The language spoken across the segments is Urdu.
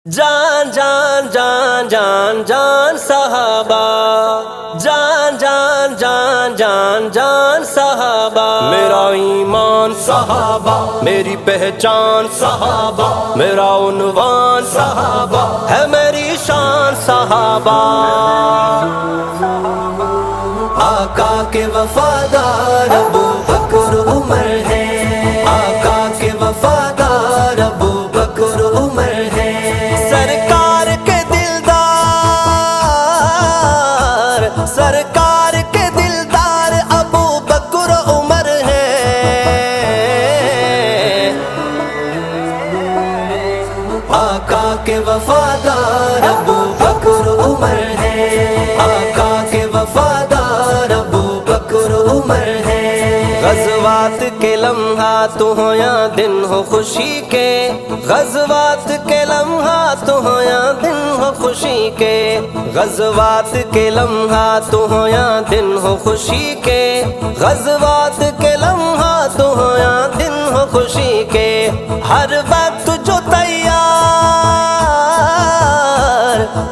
جان جان جان جان جان صحابہ، جان جان جان جان جان صحابہ، میرا ایمان صحابہ، میری پہچان صحابہ، میرا عنوان صحابہ ہے، میری شان صحابہ۔ آقا کے وفادار ابو بکر عمر ہے، آقا کے وفادار ابو بکر عمر ہے، سرکار کے دلدار ابو بکر عمر ہے، آقا کے وفادار ابو بکر عمر ہے، آقا کے وفادار ابو بکر عمر ہے۔ غزوات کے لمحات ہو یا دن ہو خوشی کے، غزوات کے لمحات ہو یا دن ہو خوشی کے، غزوات کے لمحات ہو یا دن ہو خوشی کے، غزوات کے لمحات ہو یا دن ہو خوشی کے، ہر وقت جو تیار،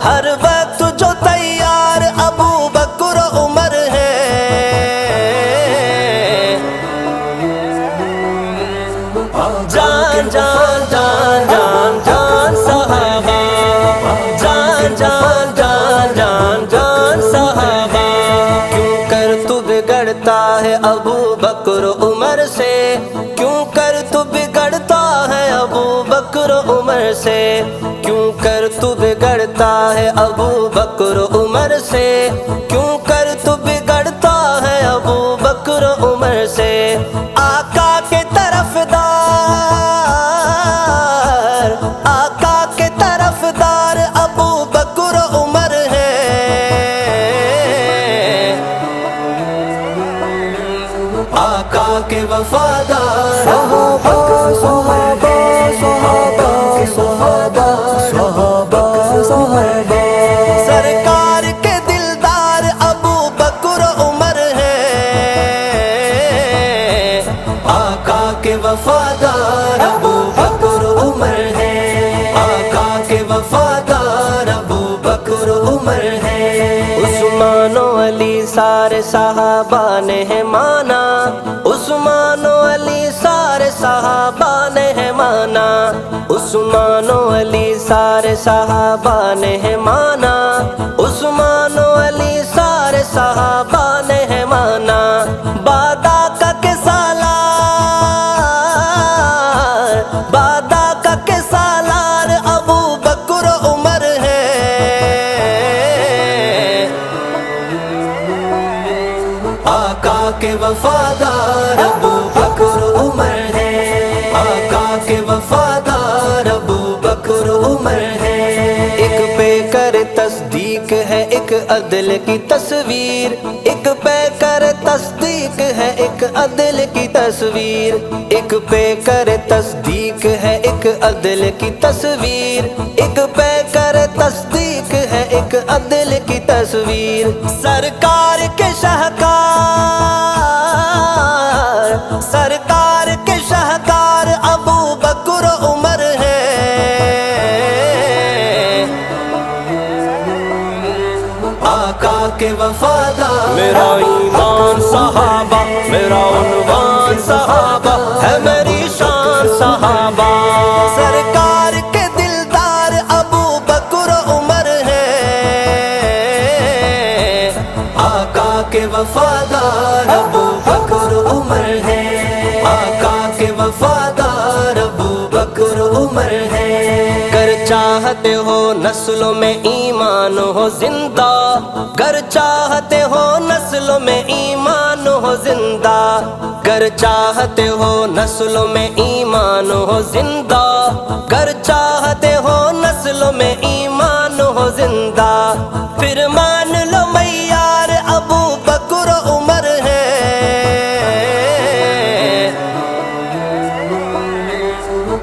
ہر وقت جو تیار ابو بکر عمر ہے، جان جان جان جان جان صحابہ، جان جان جان جان جان صحابہ، کیوں کر تو بگڑتا ہے ابو بکر عمر سے، کیوں کر تو بگڑتا ہے ابو بکر عمر سے، کیوں کر تو بگڑتا ہے ابو بکر عمر سے، کیوں کر تو بگڑتا ہے ابو بکر عمر سے، آقا کے طرفدار، آقا کے طرفدار ابو بکر عمر ہے، آقا کے وفادار ابو بکر عمر ہے، سرکار کے دلدار ابو بکر عمر ہے، آقا کے وفادار ابو بکر عمر ہے، آقا کے وفادار ابو بکر عمر ہے۔ عثمان و علی سارے صحابہ نے ہے مانا، عثمان و علی سارے صحابہ نے ہے مانا، عثمان و علی سارے صحابہ نے ہے مانا، عثمان و علی سارے صحابہ نے ہے مانا، بعد آقا کے سالار، بعد آقا کے سالار ابو بکر عمر ہے، آقا کے وفادار ابو بکر عمر ہے، آقا کے وفادار ابو بکر عمر ہے، ایک پہ کر تصدیق ہے ایک عدل کی تصویر، ایک پہ کر تصدیق ہے ایک عدل کی تصویر، ایک پہ کر تصدیق ہے ایک عدل کی تصویر، ایک پہ کر تصدیق ہے ایک عدل کی تصویر، سرکار کے شاہکار، سرکار کے شاہکار ابو بکر عمر ہے، آقا کے وفادار میرا ایمان صحابہ، میرا عنوان صحابہ ہے، میری شان صحابہ، سرکار کے دلدار ابو بکر عمر ہے، آقا کے وفادار ابو بکر عمر ہے، آقا کے وفادار ابو بکر عمر ہے، گر چاہتے ہو نسلوں میں ایمان ہو زندہ، گر چاہتے ہو نسلوں میں ایمان ہو زندہ، گر چاہتے ہو نسلوں میں ایمان ہو زندہ، گر چاہتے ہو نسلوں میں ایمان ہو زندہ، پھر مان لو معیار ابو بکر عمر ہے،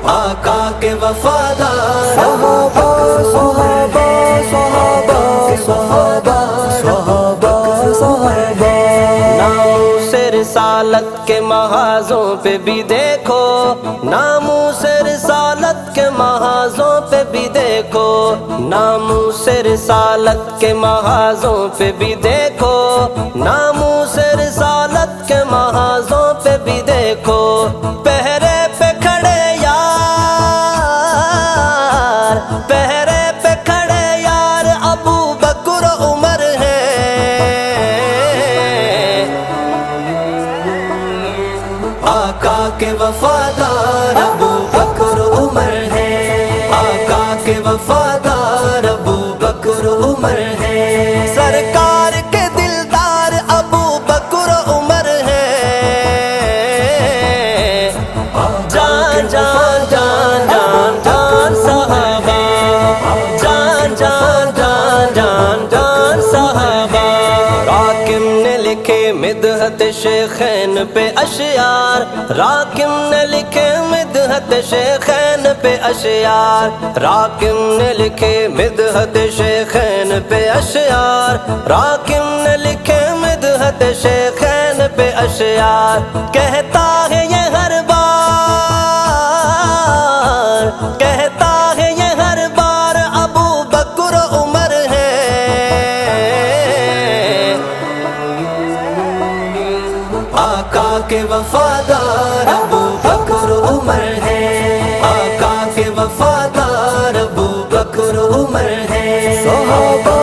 آقا کے وفادار ابو بکر صحابہ، ناموس رسالت کے محاذوں پہ بھی دیکھو، ناموس رسالت کے محاذوں پہ بھی دیکھو، دیکھو، ناموس رسالت کے محاذوں پہ بھی دیکھو، ناموس رسالت کے محاذوں پہ بھی دیکھو، پہرے پہ کھڑے یار، پہرے پہ کھڑے یار ابو بکر عمر ہیں۔ آقا کے وفادار ابو بکر عمر ہیں، آقا کے وفادار ابو بکر عمر ہیں، سرکار کے دلدار ابو بکر عمر ہیں۔ جان جان جان جان جان صحابہ، جان جان جان جان جان صحابہ، راکم نے لکھے مدحت شیخین پہ اشعار، راکم نے لکھے مدحت شیخین پہ اشعار، راکم نے لکھے مدحت شیخین پہ اشعار، راکم نے لکھے مدحت شیخین پہ اشعار، کہتا ہے یہ ہر بار، کہتا ہے یہ ہر بار ابو بکر عمر ہیں۔ آقا کے وفادار ابو بکر عمر ہیں، آقا کے وفادار ابو بکر عمر ہیں، صحابہ